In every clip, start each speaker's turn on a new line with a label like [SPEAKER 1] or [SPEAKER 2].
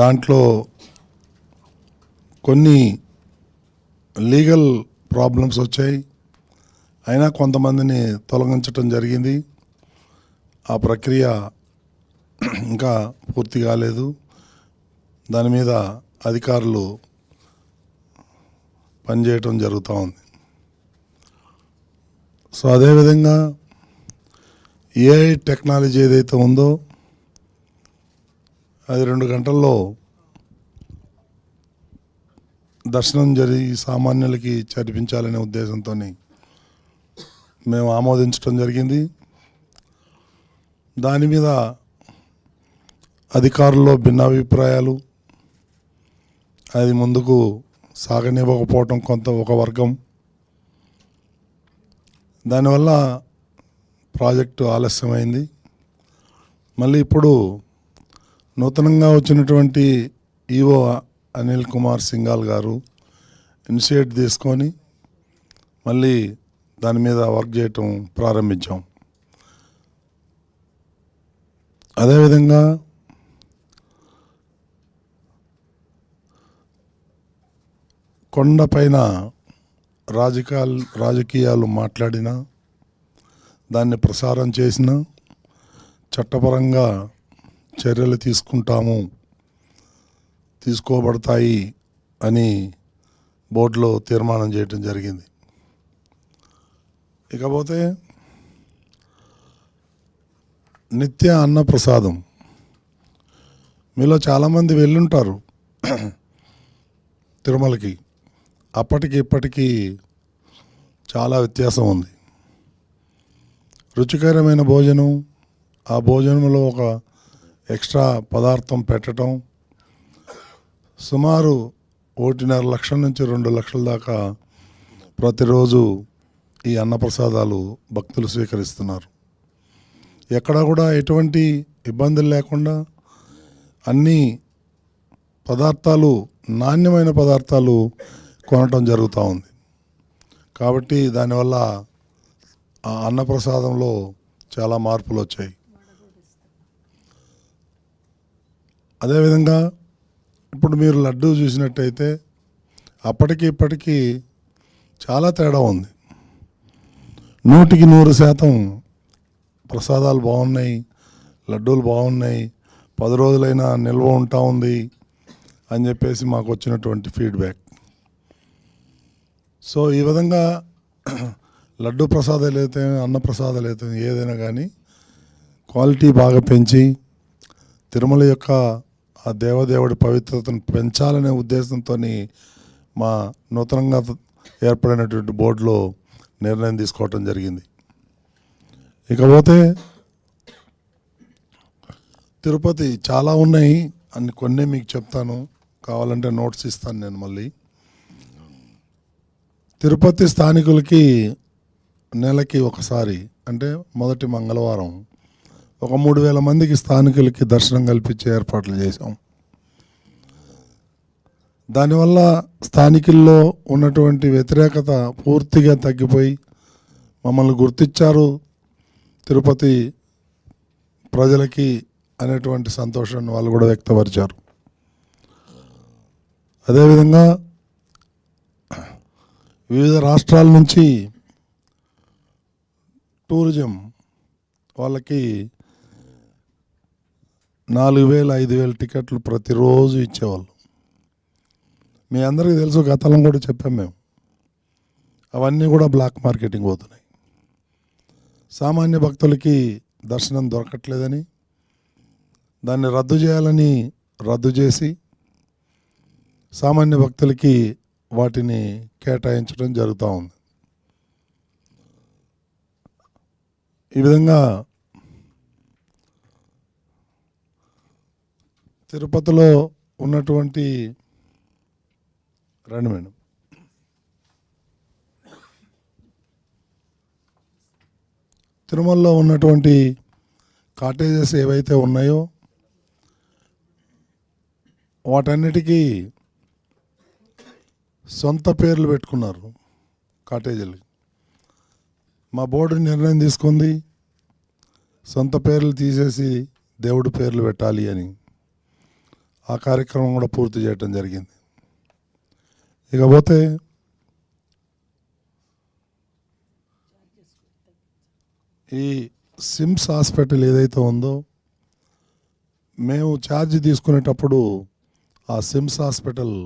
[SPEAKER 1] దాంట్లో కొన్ని legal problems వచ్చాయి. అయినా కొంతమందిని తొలగించటం జరిగింది. ఆ ప్రక్రియ ఇంకా పూర్తి కాలేదు. దాని మీద అధికారులు పనిచేయటం జరుగుతూ ఉంది. సో అదేవిధంగా ఏఐ టెక్నాలజీ ఏదైతే ఉందో అది 2 గంటల్లో దర్శనం జరిగి సామాన్యులకి చదివించాలనే ఉద్దేశంతో మేము ఆమోదించడం జరిగింది. దాని మీద అధికారుల్లో భిన్నాభిప్రాయాలు, అది ముందుకు సాగనివ్వకపోవటం ఒక వర్గం, దానివల్ల ప్రాజెక్టు ఆలస్యమైంది. మళ్ళీ ఇప్పుడు నూతనంగా వచ్చినటువంటి ఈఓ అనిల్ కుమార్ సింఘాల్ గారు ఇనిషియేట్ తీసుకొని మళ్ళీ దాని మీద వర్క్ చేయటం ప్రారంభించాం. అదేవిధంగా కొండపైన రాజకీయాలు మాట్లాడినా, దాన్ని ప్రసారం చేసినా చట్టపరంగా చర్యలు తీసుకోబడతాయి అని బోర్డులో తీర్మానం చేయటం జరిగింది. ఇకపోతే నిత్య అన్నప్రసాదం, మీలో చాలామంది వెళ్ళుంటారు తిరుమలకి. అప్పటికి ఇప్పటికీ చాలా వ్యత్యాసం ఉంది. రుచికరమైన భోజనం, ఆ భోజనంలో ఒక ఎక్స్ట్రా పదార్థం పెట్టడం, సుమారు 1.5 లక్షల నుంచి 2 లక్షల దాకా ప్రతిరోజు ఈ అన్నప్రసాదాలు భక్తులు స్వీకరిస్తున్నారు. ఎక్కడా కూడా ఎటువంటి ఇబ్బందులు లేకుండా అన్ని పదార్థాలు, నాణ్యమైన పదార్థాలు కొనటం జరుగుతూ ఉంది. కాబట్టి దానివల్ల ఆ అన్నప్రసాదంలో చాలా మార్పులు వచ్చాయి. అదేవిధంగా ఇప్పుడు మీరు లడ్డూ చూసినట్టయితే అప్పటికి ఇప్పటికీ చాలా తేడా ఉంది. 100% ప్రసాదాలు బాగున్నాయి, లడ్డూలు బాగున్నాయి, 10 రోజులైనా నిల్వ ఉంటా ఉంది అని చెప్పేసి మాకు వచ్చినటువంటి ఫీడ్బ్యాక్. సో ఈ విధంగా లడ్డు ప్రసాదాలు అయితే, అన్న ప్రసాదాలు అయితే ఏదైనా కానీ క్వాలిటీ బాగా పెంచి తిరుమల యొక్క ఆ దేవదేవుడి పవిత్రతను పెంచాలనే ఉద్దేశంతో మా నూతనంగా ఏర్పడినటువంటి బోర్డులో నిర్ణయం తీసుకోవటం జరిగింది. ఇకపోతే తిరుపతి చాలా ఉన్నాయి, కొన్ని మీకు చెప్తాను, కావాలంటే నోట్స్ ఇస్తాను నేను మళ్ళీ. తిరుపతి స్థానికులకి నెలకి ఒకసారి, అంటే మొదటి మంగళవారం ఒక 3,000 మందికి స్థానికులకి దర్శనం కల్పించే ఏర్పాట్లు చేశాం. దానివల్ల స్థానికుల్లో ఉన్నటువంటి వ్యతిరేకత పూర్తిగా తగ్గిపోయి మమ్మల్ని గుర్తించారు తిరుపతి ప్రజలకి అనేటువంటి సంతోషాన్ని వాళ్ళు కూడా వ్యక్తపరిచారు. అదేవిధంగా వివిధ రాష్ట్రాల నుంచి టూరిజం వాళ్ళకి 4,000-5,000 టికెట్లు ప్రతిరోజు ఇచ్చేవాళ్ళు. మీ అందరికీ తెలుసు, గతంలో కూడా చెప్పాం మేము. అవన్నీ కూడా బ్లాక్ మార్కెటింగ్ పోతున్నాయి. సామాన్య భక్తులకి దర్శనం దొరకట్లేదని దాన్ని రద్దు చేయాలని రద్దు చేసి సామాన్య భక్తులకి వాటిని కేటాయించడం జరుగుతూ ఉంది. ఈ విధంగా తిరుపతిలో ఉన్నటువంటి తిరుమలలో ఉన్నటువంటి కాటేజెస్ ఏవైతే ఉన్నాయో వాటన్నిటికీ సొంత పేర్లు పెట్టుకున్నారు కాటేజీలు. మా బోర్డు నిర్ణయం తీసుకుంది సొంత పేర్లు తీసేసి దేవుడి పేర్లు పెట్టాలి అని. ఆ కార్యక్రమం కూడా పూర్తి చేయటం జరిగింది. ఇకపోతే ఈ సిమ్స్ హాస్పిటల్ ఏదైతే ఉందో, మేము ఛార్జ్ తీసుకునేటప్పుడు ఆ సిమ్స్ హాస్పిటల్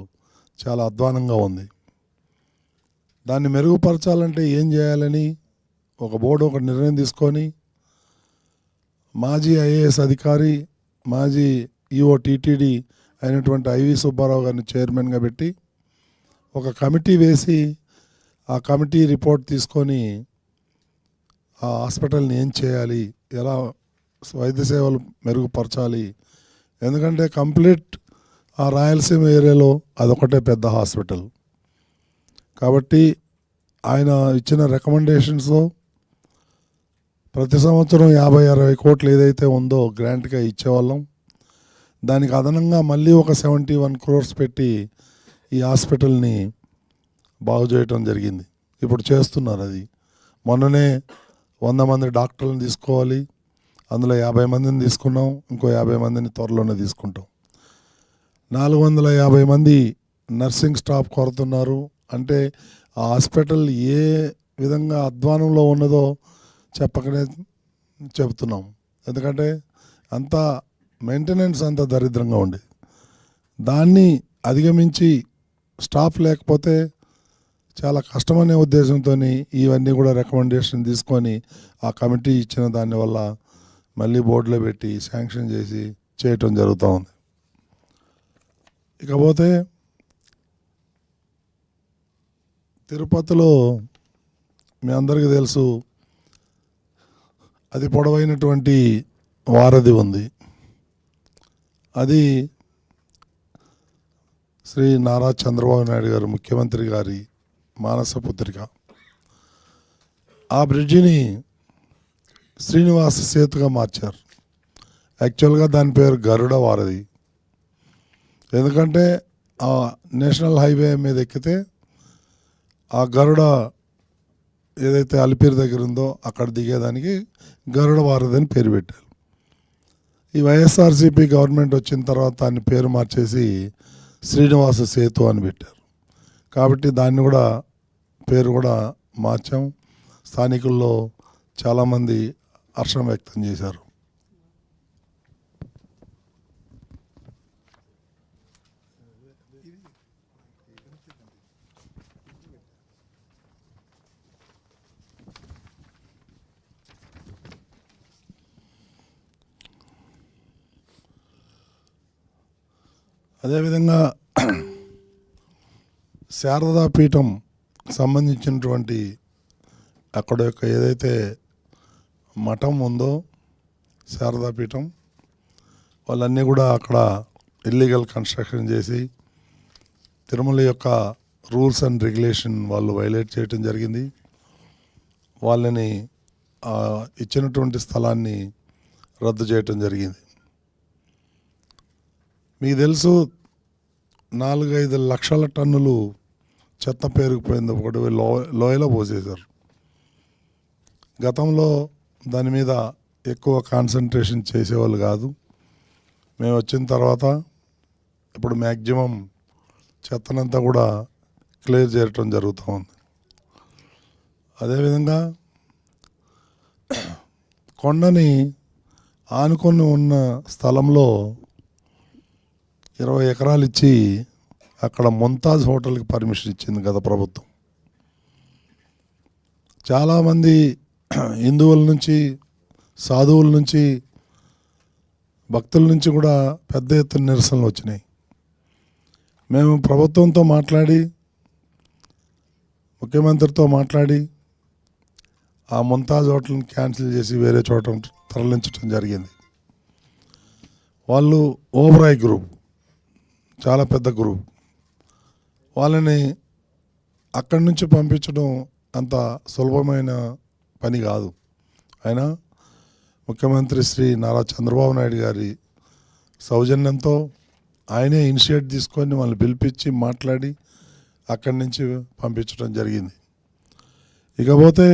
[SPEAKER 1] చాలా అధ్వానంగా ఉంది. దాన్ని మెరుగుపరచాలంటే ఏం చేయాలని ఒక బోర్డు ఒక నిర్ణయం తీసుకొని మాజీ ఐఏఎస్ అధికారి, మాజీ ఈఓ టీటీడీ అయినటువంటి ఐవి సుబ్బారావు గారిని చైర్మన్గా పెట్టి ఒక కమిటీ వేసి ఆ కమిటీ రిపోర్ట్ తీసుకొని ఆ హాస్పిటల్ని ఏం చేయాలి, ఎలా వైద్య సేవలు మెరుగుపరచాలి. ఎందుకంటే కంప్లీట్ ఆ రాయలసీమ ఏరియాలో అదొకటే పెద్ద హాస్పిటల్ కాబట్టి ఆయన ఇచ్చిన రికమెండేషన్స్లో ప్రతి సంవత్సరం 50-60 కోట్లు ఏదైతే ఉందో గ్రాంట్గా ఇచ్చేవాళ్ళం. దానికి అదనంగా మళ్ళీ ఒక 71 crores పెట్టి ఈ హాస్పిటల్ని బాగు చేయటం జరిగింది. ఇప్పుడు చేస్తున్నారు అది. మొన్ననే 100 మంది డాక్టర్లను తీసుకోవాలి, అందులో 50 మందిని తీసుకున్నాం, ఇంకో 50 మందిని త్వరలోనే తీసుకుంటాం. 450 మంది నర్సింగ్ స్టాఫ్ కొరతున్నారు. అంటే ఆ హాస్పిటల్ ఏ విధంగా అధ్వానంలో ఉన్నదో చెప్పకనే చెబుతున్నాం. ఎందుకంటే అంత మెయింటెనెన్స్ అంత దరిద్రంగా ఉండేది. దాన్ని అధిగమించి స్టాఫ్ లేకపోతే చాలా కష్టమనే ఉద్దేశంతో ఇవన్నీ కూడా రికమెండేషన్ తీసుకొని ఆ కమిటీ ఇచ్చిన దానివల్ల మళ్ళీ బోర్డులో పెట్టి శాంక్షన్ చేసి చేయటం జరుగుతూ ఉంది. ఇకపోతే తిరుపతిలో మీ అందరికీ తెలుసు, అది పొడవైనటువంటి వారధి ఉంది. అది శ్రీ నారా చంద్రబాబు నాయుడు గారు ముఖ్యమంత్రి గారి మానస పుత్రిక. ఆ బ్రిడ్జిని శ్రీనివాస సేతుగా మార్చారు. యాక్చువల్గా దాని పేరు గరుడ వారధి. ఎందుకంటే ఆ నేషనల్ హైవే మీద ఎక్కితే ఆ గరుడ ఏదైతే అలిపిరి దగ్గర ఉందో అక్కడ దిగేదానికి గరుడ వారధి అని పేరు పెట్టారు. ఈ వైఎస్ఆర్సీపీ గవర్నమెంట్ వచ్చిన తర్వాత దాన్ని పేరు మార్చేసి శ్రీనివాస సేతు అని పెట్టారు. కాబట్టి దాన్ని కూడా పేరు కూడా మార్చాం. స్థానికుల్లో చాలామంది హర్షం వ్యక్తం చేశారు. అదేవిధంగా శారదా పీఠం సంబంధించినటువంటి అక్కడ యొక్క ఏదైతే మఠం ఉందో శారదా పీఠం, వాళ్ళన్నీ కూడా అక్కడ ఇల్లీగల్ కన్స్ట్రక్షన్ చేసి తిరుమల యొక్క రూల్స్ అండ్ రెగ్యులేషన్ వాళ్ళు వైలేట్ చేయటం జరిగింది. వాళ్ళని ఇచ్చినటువంటి స్థలాన్ని రద్దు చేయటం జరిగింది. మీకు తెలుసు 4-5 లక్షల టన్నులు చెత్త పేరుకుపోయింది. ఒకటి లోయలో పోసేశారు. గతంలో దాని మీద ఎక్కువ కాన్సన్ట్రేషన్ చేసేవాళ్ళు కాదు. మేము వచ్చిన తర్వాత ఇప్పుడు మ్యాక్సిమం చెత్తనంతా కూడా క్లియర్ చేయటం జరుగుతూ ఉంది. అదేవిధంగా కొండని ఆనుకొని ఉన్న స్థలంలో 20 ఎకరాలు ఇచ్చి అక్కడ ముంతాజ్ హోటల్కి పర్మిషన్ ఇచ్చింది గత ప్రభుత్వం. చాలామంది హిందువుల నుంచి, సాధువుల నుంచి, భక్తుల నుంచి కూడా పెద్ద ఎత్తున నిరసనలు వచ్చినాయి. మేము ప్రభుత్వంతో మాట్లాడి, ముఖ్యమంత్రితో మాట్లాడి ఆ ముంతాజ్ హోటల్ని క్యాన్సిల్ చేసి వేరే చోట తరలించడం జరిగింది. వాళ్ళు ఓబరాయ్ గ్రూప్, చాలా పెద్ద గ్రూప్, వాళ్ళని అక్కడి నుంచి పంపించడం అంత సులభమైన పని కాదు. అయినా ముఖ్యమంత్రి శ్రీ నారా చంద్రబాబు నాయుడు గారి సౌజన్యంతో ఆయనే ఇనిషియేట్ తీసుకొని వాళ్ళని పిలిపించి మాట్లాడి అక్కడి నుంచి పంపించడం జరిగింది. ఇకపోతే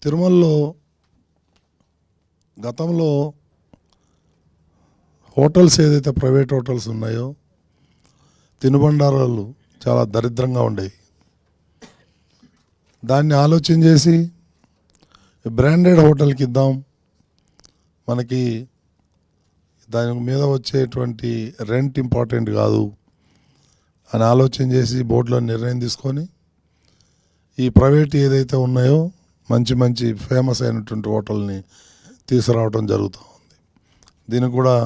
[SPEAKER 1] తిరుమలలో గతంలో హోటల్స్ ఏదైతే ప్రైవేట్ హోటల్స్ ఉన్నాయో తినుబండారాలు చాలా దరిద్రంగా ఉండేవి. దాన్ని ఆలోచన చేసి బ్రాండెడ్ హోటల్కి ఇద్దాం, మనకి దాని మీద వచ్చేటువంటి రెంట్ ఇంపార్టెంట్ కాదు అని ఆలోచన చేసి బోర్డులో నిర్ణయం తీసుకొని ఈ ప్రైవేట్ ఏదైతే ఉన్నాయో మంచి మంచి ఫేమస్ అయినటువంటి హోటల్ని తీసుకురావడం జరుగుతూ ఉంది. దీనికి కూడా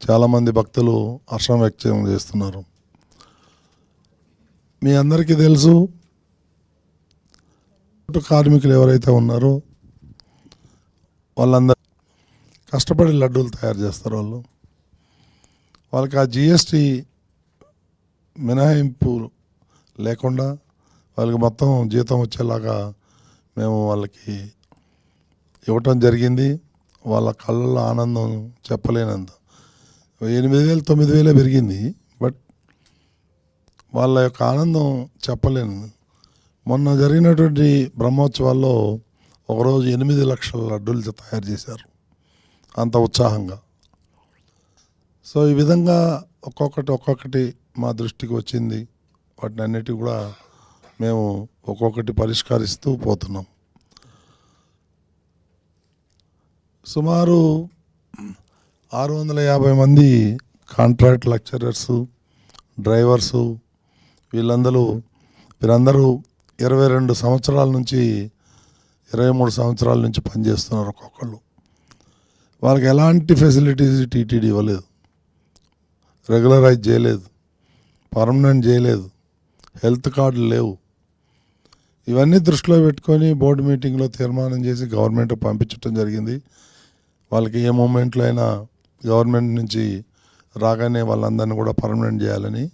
[SPEAKER 1] చాలామంది భక్తులు హర్షం వ్యక్తం చేస్తున్నారు. మీ అందరికీ తెలుసు, కార్మికులు ఎవరైతే ఉన్నారో వాళ్ళందరూ కష్టపడి లడ్డూలు తయారు చేస్తారు. వాళ్ళకి ఆ జిఎస్టీ మినహాయింపు లేకుండా వాళ్ళకి మొత్తం జీతం వచ్చేలాగా మేము వాళ్ళకి ఇవ్వటం జరిగింది. వాళ్ళ కళ్ళల్లో ఆనందం చెప్పలేనంత. 8,000 9,000 పెరిగింది, బట్ వాళ్ళ యొక్క ఆనందం చెప్పలేను. మొన్న జరిగినటువంటి బ్రహ్మోత్సవాల్లో ఒకరోజు 8 లక్షల లడ్డూలు తయారు చేశారు, అంత ఉత్సాహంగా. సో ఈ విధంగా ఒక్కొక్కటి మా దృష్టికి వచ్చింది. వాటిని అన్నిటి కూడా మేము ఒక్కొక్కటి పరిష్కరిస్తూ పోతున్నాం. సుమారు 650 మంది కాంట్రాక్ట్ లెక్చరర్సు, డ్రైవర్సు, వీరందరూ 22 సంవత్సరాల నుంచి 23 సంవత్సరాల నుంచి పనిచేస్తున్నారు. ఒక్కొక్కళ్ళు వాళ్ళకి ఎలాంటి ఫెసిలిటీస్ టీటీడీ ఇవ్వలేదు, రెగ్యులరైజ్ చేయలేదు, పర్మనెంట్ చేయలేదు, హెల్త్ కార్డులు లేవు. ఇవన్నీ దృష్టిలో పెట్టుకొని బోర్డు మీటింగ్లో తీర్మానం చేసి గవర్నమెంట్కి పంపించడం జరిగింది. వాళ్ళకి ఏ మూమెంట్లో అయినా గవర్నమెంట్ నుంచి రాగానే వాళ్ళందరినీ కూడా పర్మనెంట్ చేయాలని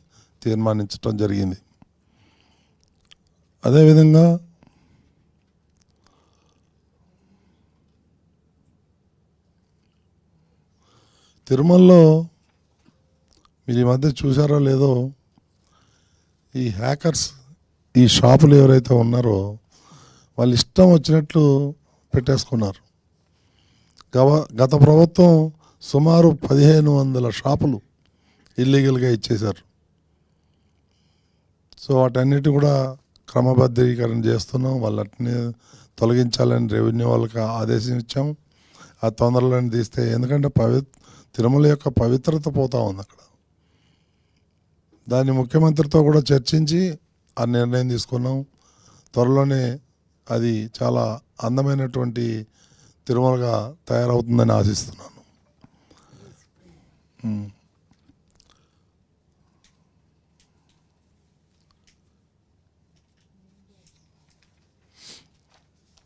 [SPEAKER 1] తీర్మానించడం జరిగింది. అదేవిధంగా తిరుమలలో మీరు ఈ మధ్య చూసారో లేదో, ఈ హ్యాకర్స్, ఈ షాపులు ఎవరైతే ఉన్నారో వాళ్ళు ఇష్టం వచ్చినట్లు పెట్టేసుకున్నారు. గత ప్రభుత్వం సుమారు 1,500 షాపులు ఇల్లీగల్గా ఇచ్చేశారు. సో వాటన్నిటి కూడా క్రమబద్ధీకరణ చేస్తున్నాం. వాళ్ళని తొలగించాలని రెవెన్యూ వాళ్ళకి ఆదేశం ఇచ్చాం. ఆ తొందరలోనే తీస్తే, ఎందుకంటే తిరుమల యొక్క పవిత్రత పోతా ఉంది అక్కడ. దాన్ని ముఖ్యమంత్రితో కూడా చర్చించి ఆ నిర్ణయం తీసుకున్నాం. త్వరలోనే అది చాలా అందమైనటువంటి తిరుమలగా తయారవుతుందని ఆశిస్తున్నాను.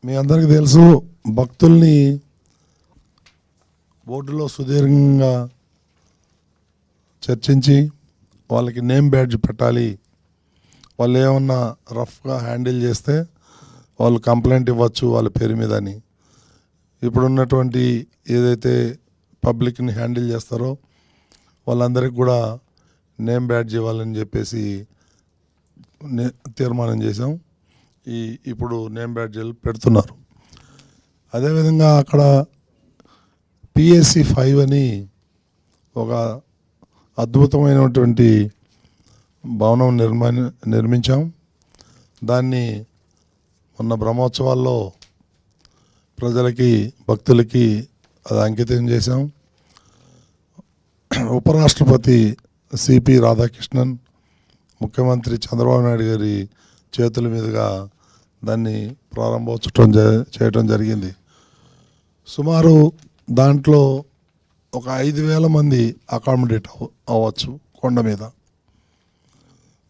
[SPEAKER 1] మీ అందరికీ తెలుసు, భక్తుల్ని బోర్డులో సుదీర్ఘంగా చర్చించి వాళ్ళకి నేమ్ బ్యాడ్జ్ పెట్టాలి. వాళ్ళు ఏమన్నా రఫ్గా హ్యాండిల్ చేస్తే వాళ్ళు కంప్లైంట్ ఇవ్వచ్చు వాళ్ళ పేరు మీద అని. ఇప్పుడున్నటువంటి ఏదైతే పబ్లిక్ని హ్యాండిల్ చేస్తారో వాళ్ళందరికీ కూడా నేమ్ బ్యాడ్జ్ ఇవ్వాలని చెప్పేసి తీర్మానం చేసాం. ఇప్పుడు నేమ్ బ్యాడ్జీలు పెడుతున్నారు. అదేవిధంగా అక్కడ PAC 5 అని ఒక అద్భుతమైనటువంటి భవనం నిర్మించాం. దాన్ని మొన్న బ్రహ్మోత్సవాల్లో ప్రజలకి, భక్తులకి అది అంకితం చేశాం. ఉపరాష్ట్రపతి CP రాధాకృష్ణన్, ముఖ్యమంత్రి చంద్రబాబు నాయుడు గారి చేతుల మీదుగా దాన్ని ప్రారంభోత్సవం చేయడం జరిగింది. సుమారు దాంట్లో ఒక 5,000 మంది అకామిడేట్ అవ్వచ్చు కొండ మీద.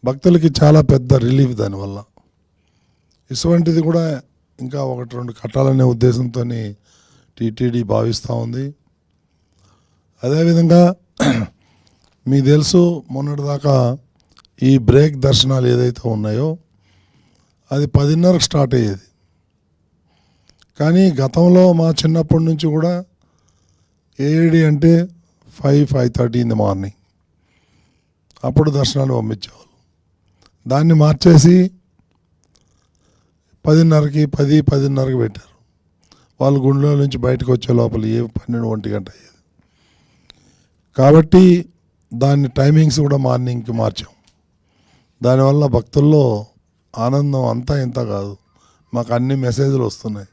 [SPEAKER 1] భక్తులకి చాలా పెద్ద రిలీఫ్ దానివల్ల. ఇటువంటిది కూడా ఇంకా 1-2 కట్టాలనే ఉద్దేశంతో టీటీడీ భావిస్తూ ఉంది. అదేవిధంగా మీకు తెలుసు, మొన్నటిదాకా ఈ బ్రేక్ దర్శనాలు ఏదైతే ఉన్నాయో అది 10:30కి స్టార్ట్ అయ్యేది. కానీ గతంలో మా చిన్నప్పటి నుంచి కూడా AID అంటే 5-5:30 ఇన్ ది మార్నింగ్ అప్పుడు దర్శనాలు పంపించేవాళ్ళు. దాన్ని మార్చేసి 10:30కి 10-10:30కి పెట్టారు. వాళ్ళు గుండెలో నుంచి బయటకు వచ్చే లోపల 12 గంట అయ్యేది. కాబట్టి దాన్ని టైమింగ్స్ కూడా మార్నింగ్కి మార్చాం. దానివల్ల భక్తుల్లో ఆనందం అంతా ఇంత కాదు, మాకు అన్ని మెసేజ్లు వస్తున్నాయి.